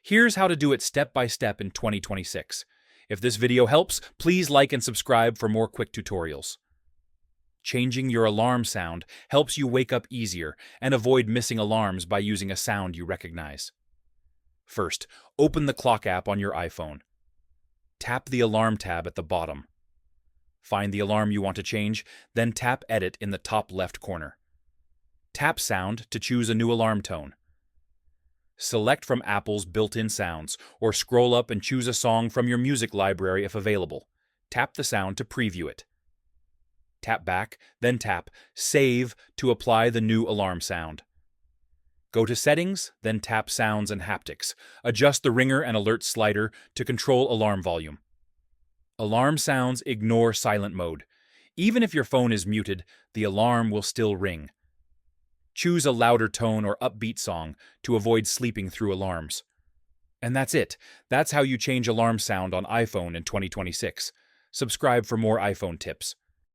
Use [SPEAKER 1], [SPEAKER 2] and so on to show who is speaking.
[SPEAKER 1] Here's how to do it step by step in 2026. If this video helps, please like and subscribe for more quick tutorials. Changing your alarm sound helps you wake up easier and avoid missing alarms by using a sound you recognize. First, open the clock app on your iPhone. Tap the Alarm tab at the bottom. Find the alarm you want to change, then tap Edit in the top left corner. Tap Sound to choose a new alarm tone. Select from Apple's built-in sounds, or scroll up and choose a song from your music library if available. Tap the sound to preview it. Tap back, then tap Save to apply the new alarm sound. Go to Settings, then tap Sounds and Haptics. Adjust the ringer and alert slider to control alarm volume. Alarm sounds ignore silent mode. Even if your phone is muted, the alarm will still ring. Choose a louder tone or upbeat song to avoid sleeping through alarms. And that's it. That's how you change alarm sound on iPhone in 2026. Subscribe for more iPhone tips.